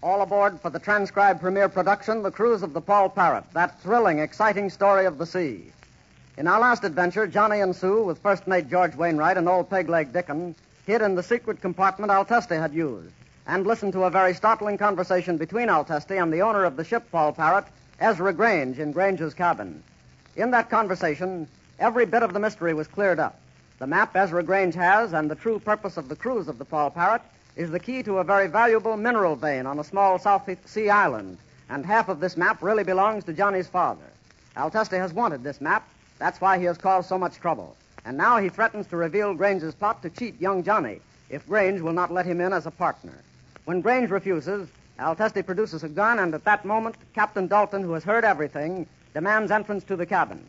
All aboard for the transcribed premiere production, The Cruise of the Paul Parrot, that thrilling, exciting story of the sea. In our last adventure, Johnny and Sue, with First Mate George Wainwright and old Peg-Leg Dickon, hid in the secret compartment Alteste had used and listened to a very startling conversation between Alteste and the owner of the ship Paul Parrot, Ezra Grange, in Grange's cabin. In that conversation, every bit of the mystery was cleared up. The map Ezra Grange has and the true purpose of the cruise of the Paul Parrot is the key to a very valuable mineral vein on a small South Sea island, and half of this map really belongs to Johnny's father. Alteste has wanted this map. That's why he has caused so much trouble. And now he threatens to reveal Grange's plot to cheat young Johnny if Grange will not let him in as a partner. When Grange refuses, Alteste produces a gun, and at that moment, Captain Dalton, who has heard everything, demands entrance to the cabin.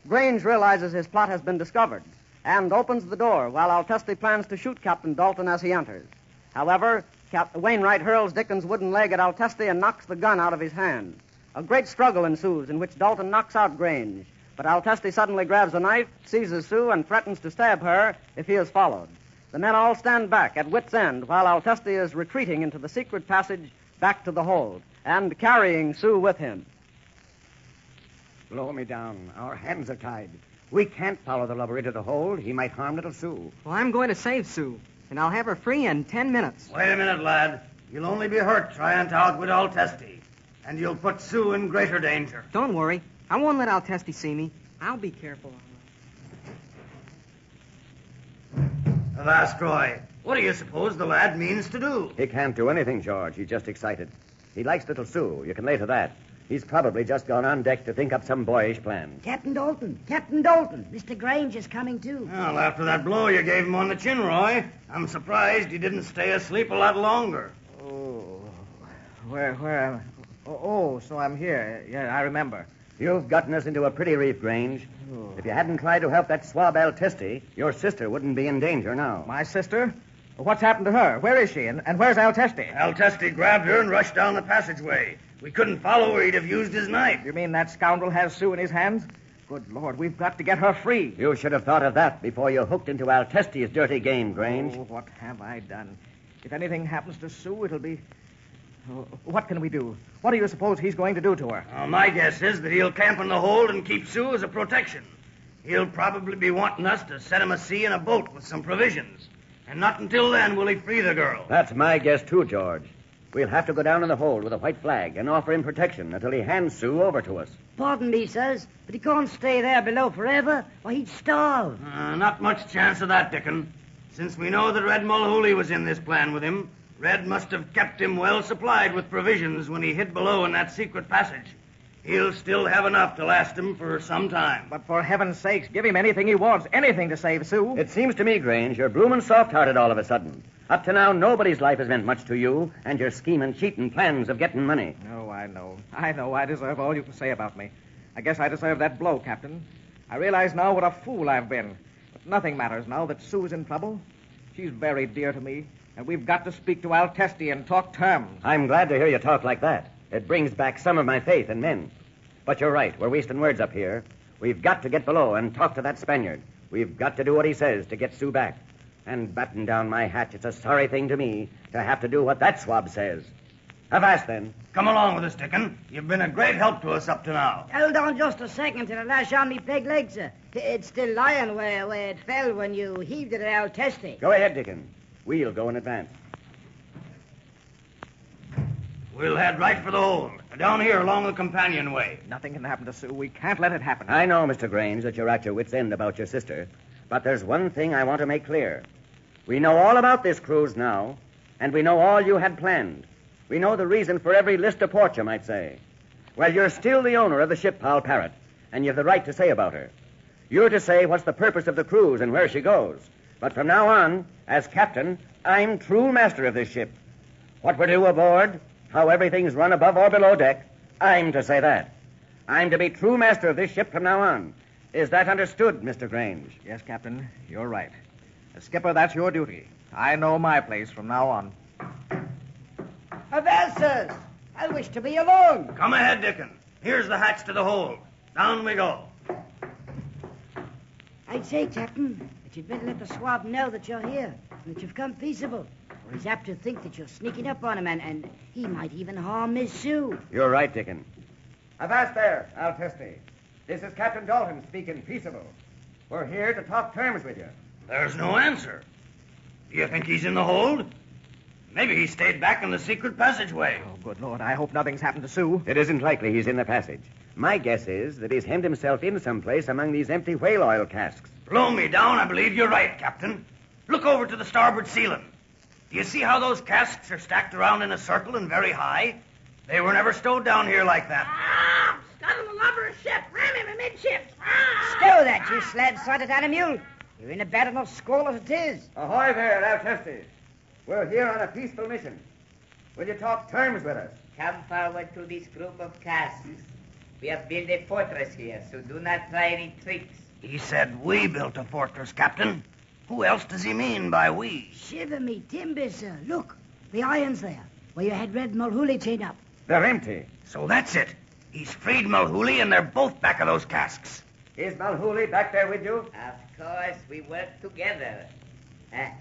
Grange realizes his plot has been discovered and opens the door while Alteste plans to shoot Captain Dalton as he enters. However, Captain Wainwright hurls Dickon's wooden leg at Alteste and knocks the gun out of his hand. A great struggle ensues in which Dalton knocks out Grange, but Alteste suddenly grabs a knife, seizes Sue, and threatens to stab her if he is followed. The men all stand back at wit's end while Alteste is retreating into the secret passage back to the hold and carrying Sue with him. Blow me down. Our hands are tied. We can't follow the lubber into the hold. He might harm little Sue. Well, I'm going to save Sue, and I'll have her free in 10 minutes. Wait a minute, lad. You'll only be hurt trying to outwit Alteste, and you'll put Sue in greater danger. Don't worry. I won't let Alteste see me. I'll be careful. Avast, Roy. What do you suppose the lad means to do? He can't do anything, George. He's just excited. He likes little Sue. You can lay to that. He's probably just gone on deck to think up some boyish plan. Captain Dalton. Mr. Grange is coming, too. Well, after that blow you gave him on the chin, Roy, I'm surprised he didn't stay asleep a lot longer. Oh, where am I? Oh, so I'm here. Yeah, I remember. You've gotten us into a pretty reef, Grange. Oh. If you hadn't tried to help that swab Alteste, your sister wouldn't be in danger now. My sister? What's happened to her? Where is she? And where's Alteste? Alteste grabbed her and rushed down the passageway. We couldn't follow her. He'd have used his knife. You mean that scoundrel has Sue in his hands? Good Lord, we've got to get her free. You should have thought of that before you hooked into Alteste's dirty game, Grange. Oh, what have I done? If anything happens to Sue, it'll be... Oh, what can we do? What do you suppose he's going to do to her? Well, my guess is that he'll camp in the hold and keep Sue as a protection. He'll probably be wanting us to set him a sea in a boat with some provisions. And not until then will he free the girl. That's my guess, too, George. We'll have to go down in the hold with a white flag and offer him protection until he hands Sue over to us. Pardon me, sirs, but he can't stay there below forever, or he'd starve. Not much chance of that, Dickon. Since we know that Red Mulhooley was in this plan with him, Red must have kept him well supplied with provisions when he hid below in that secret passage. He'll still have enough to last him for some time. But for heaven's sakes, give him anything he wants, anything to save Sue. It seems to me, Grange, you're bloomin' soft-hearted all of a sudden. Up to now, nobody's life has meant much to you, and your scheming, cheating plans of getting money. Oh, I know. I deserve all you can say about me. I guess I deserve that blow, Captain. I realize now what a fool I've been. But nothing matters now that Sue's in trouble. She's very dear to me, and we've got to speak to Alteste and talk terms. I'm glad to hear you talk like that. It brings back some of my faith in men. But you're right. We're wasting words up here. We've got to get below and talk to that Spaniard. We've got to do what he says to get Sue back. And batten down my hatch, it's a sorry thing to me to have to do what that swab says. Avast, then. Come along with us, Dickon. You've been a great help to us up to now. Hold on just a second till I lash on me peg leg, sir. It's still lying where it fell when you heaved it at Alteste. Go ahead, Dickon. We'll go in advance. We'll head right for the hold. Down here along the companionway. Nothing can happen to Sue. We can't let it happen. I know, Mr. Grange, that you're at your wit's end about your sister. But there's one thing I want to make clear. We know all about this cruise now, and we know all you had planned. We know the reason for every list of port, you might say. Well, you're still the owner of the ship, Paul Parrot, and you've the right to say about her. You're to say what's the purpose of the cruise and where she goes. But from now on, as captain, I'm true master of this ship. What we're to aboard, how everything's run above or below deck, I'm to say that. I'm to be true master of this ship from now on. Is that understood, Mr. Grange? Yes, Captain, you're right. As skipper, that's your duty. I know my place from now on. Well, sirs, I wish to be alone. Come ahead, Dickon. Here's the hatch to the hold. Down we go. I'd say, Captain, that you'd better let the swab know that you're here and that you've come peaceable. Or he's apt to think that you're sneaking up on him, and he might even harm Miss Sue. You're right, Dickon. Avast there, Altesti. This is Captain Dalton speaking peaceable. We're here to talk terms with you. There's no answer. Do you think he's in the hold? Maybe he stayed back in the secret passageway. Oh, good Lord, I hope nothing's happened to Sue. It isn't likely he's in the passage. My guess is that he's hemmed himself in someplace among these empty whale oil casks. Blow me down, I believe you're right, Captain. Look over to the starboard ceiling. Do you see how those casks are stacked around in a circle and very high? They were never stowed down here like that. Scuttle the lubber ship. Ram him amidships. Stow that, you slab-sided animal. You're in a bad enough squall as it is. Ahoy there, Altesti. We're here on a peaceful mission. Will you talk terms with us? Come forward to this group of casks. We have built a fortress here, so do not try any tricks. He said we built a fortress, Captain. Who else does he mean by we? Shiver me timbers, sir. Look, the irons there, where you had Red Mulhooley chained up. They're empty. So that's it. He's freed Mulhooley, and they're both back of those casks. Is Mulhooley back there with you? Of course, we work together.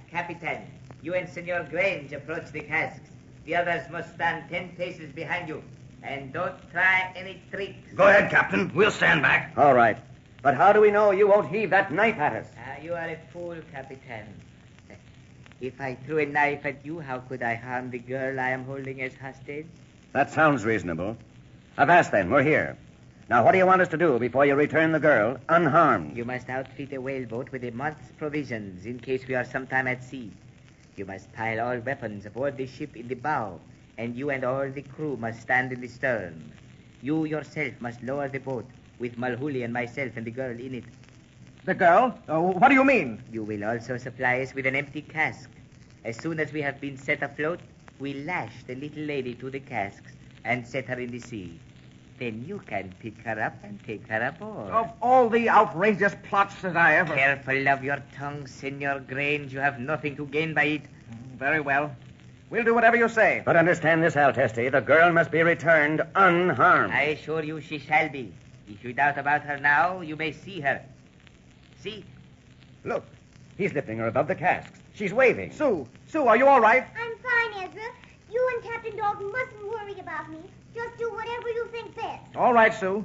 Capitan, you and Senor Grange approach the casks. The others must stand 10 paces behind you. And don't try any tricks. Go ahead, Captain. We'll stand back. All right. But how do we know you won't heave that knife at us? You are a fool, Capitan. If I threw a knife at you, how could I harm the girl I am holding as hostage? That sounds reasonable. Avast then, we're here. Now, what do you want us to do before you return the girl unharmed? You must outfit a whaleboat with a month's provisions in case we are sometime at sea. You must pile all weapons aboard the ship in the bow, and you and all the crew must stand in the stern. You yourself must lower the boat with Mulhooley and myself and the girl in it. The girl? What do you mean? You will also supply us with an empty cask. As soon as we have been set afloat, we lash the little lady to the casks and set her in the sea. Then you can pick her up and take her aboard. Of all the outrageous plots that I ever... Careful of your tongue, Senor Grange. You have nothing to gain by it. Very well. We'll do whatever you say. But understand this, Altesti. The girl must be returned unharmed. I assure you she shall be. If you doubt about her now, you may see her. See? Look, he's lifting her above the casks. She's waving. Sue, are you all right? I'm fine, Ezra. You and Captain Dalton mustn't worry about me. Just do whatever you think best. All right, Sue.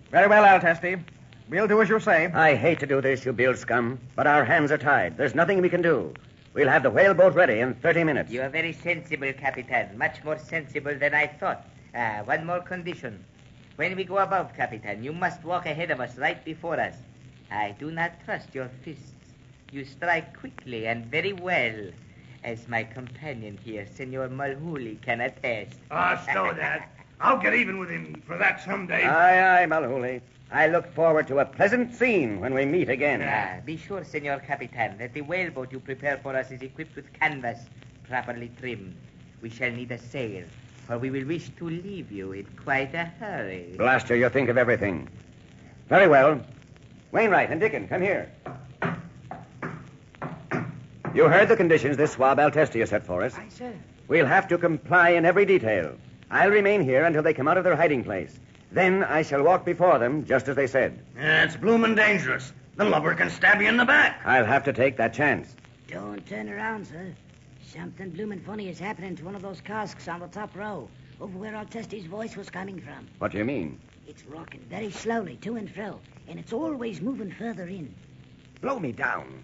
Very well, Altesti. We'll do as you say. I hate to do this, you bilge scum, but our hands are tied. There's nothing we can do. We'll have the whaleboat ready in 30 minutes. You are very sensible, Capitan. Much more sensible than I thought. One more condition. When we go above, Capitan, you must walk ahead of us, right before us. I do not trust your fists. You strike quickly and very well, as my companion here, Senor Mulhooley, can attest. Stow that. I'll get even with him for that someday. Aye, Mulhooley. I look forward to a pleasant scene when we meet again. Be sure, Senor Capitan, that the whaleboat you prepare for us is equipped with canvas, properly trimmed. We shall need a sail, for we will wish to leave you in quite a hurry. Blaster, you think of everything. Very well. Wainwright and Dickon, come here. You heard the conditions this swab Altesti has set for us. Aye, sir. We'll have to comply in every detail. I'll remain here until they come out of their hiding place. Then I shall walk before them, just as they said. It's bloomin' dangerous. The lubber can stab you in the back. I'll have to take that chance. Don't turn around, sir. Something bloomin' funny is happening to one of those casks on the top row, over where Altesti's voice was coming from. What do you mean? It's rocking very slowly to and fro, and it's always moving further in. Blow me down.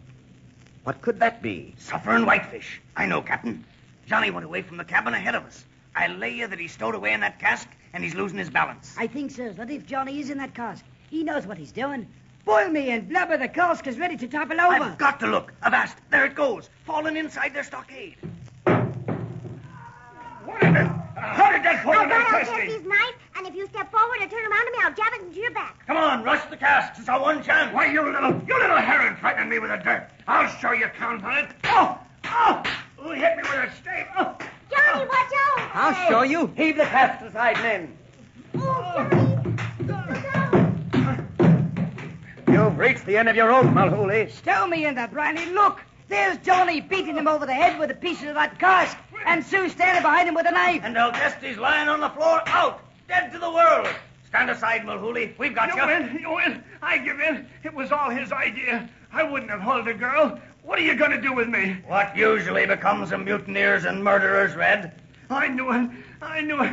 What could that be? Suffering whitefish. I know, Captain. Johnny went away from the cabin ahead of us. I'll lay you that he's stowed away in that cask, and he's losing his balance. I think, sir, that if Johnny is in that cask, he knows what he's doing. Boil me and blubber, the cask is ready to topple over. I've got to look. Avast, there it goes, falling inside their stockade. What is it? How did that fall in that I'll chest? his knife, and if you step forward or turn around to me, I'll jab it into your back. Come on, rush the casks. It's our one chance. Why, you little heron frightening me with the dirt. I'll show you count on it. Oh! Who hit me with a stake? Oh! Johnny, watch out! I'll show you. Heave the casks aside, men. Oh, Johnny! Look out! You've reached the end of your rope, Mulhooley. Stow me in the briny. Look, there's Johnny beating him over the head with a piece of that cask, and Sue standing behind him with a knife. And Altesti's lying on the floor, out, dead to the world. Stand aside, Mulhooley. We've got you. You win. I give in. It was all his idea. I wouldn't have hauled a girl. What are you going to do with me? What usually becomes of mutineers and murderers, Red? I knew it. I knew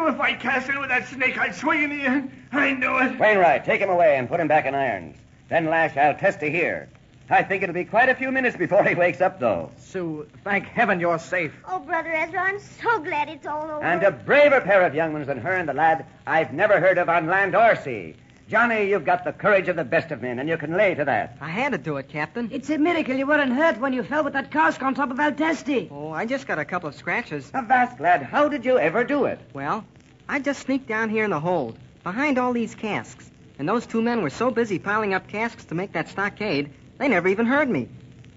if I cast it with that snake, I'd swing in the end. I knew it. Wainwright, take him away and put him back in irons. Then lash Altesti here. I think it'll be quite a few minutes before he wakes up, though. Sue, thank heaven you're safe. Oh, Brother Ezra, I'm so glad it's all over. And a braver pair of young ones than her and the lad I've never heard of on land or sea. Johnny, you've got the courage of the best of men, and you can lay to that. I had to do it, Captain. It's a miracle you weren't hurt when you fell with that cask on top of Altesti. Oh, I just got a couple of scratches. Avast, lad, how did you ever do it? Well, I just sneaked down here in the hold, behind all these casks. And those two men were so busy piling up casks to make that stockade, they never even heard me.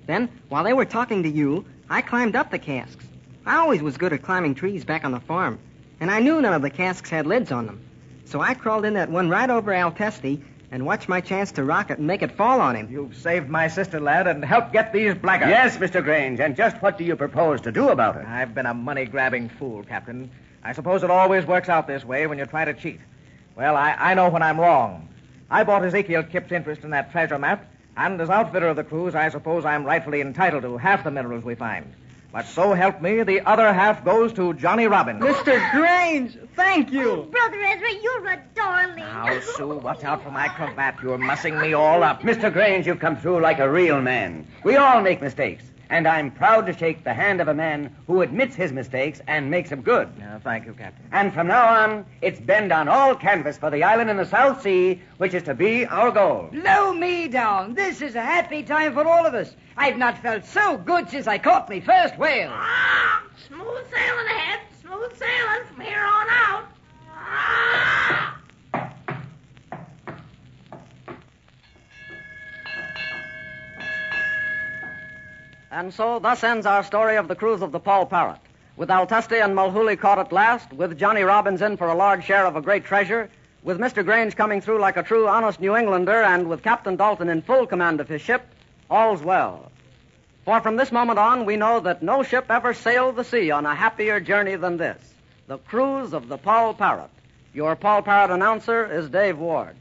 Then, while they were talking to you, I climbed up the casks. I always was good at climbing trees back on the farm, and I knew none of the casks had lids on them. So I crawled in that one right over Altesti and watched my chance to rock it and make it fall on him. You've saved my sister, lad, and helped get these blackguards. Yes, Mr. Grange, and just what do you propose to do about it? I've been a money-grabbing fool, Captain. I suppose it always works out this way when you try to cheat. Well, I know when I'm wrong. I bought Ezekiel Kipp's interest in that treasure map, and as outfitter of the cruise, I suppose I'm rightfully entitled to half the minerals we find. But so help me, the other half goes to Johnny Robbins. Mr. Grange, thank you. Oh, Brother Ezra, you're a darling. Now, Sue, watch out for my cravat. You're mussing me all up. Mr. Grange, you've come through like a real man. We all make mistakes, and I'm proud to shake the hand of a man who admits his mistakes and makes them good. Thank you, Captain. And from now on, it's bend on all canvas for the island in the South Sea, which is to be our goal. Blow me down. This is a happy time for all of us. I've not felt so good since I caught me first whale. Ah, smooth sailing ahead. Smooth sailing from here on out. Ah! And so, thus ends our story of the cruise of the Paul Parrot. With Altesti and Mulhooley caught at last, with Johnny Robbins in for a large share of a great treasure, with Mr. Grange coming through like a true honest New Englander, and with Captain Dalton in full command of his ship, all's well. For from this moment on, we know that no ship ever sailed the sea on a happier journey than this, the cruise of the Paul Parrot. Your Paul Parrot announcer is Dave Ward.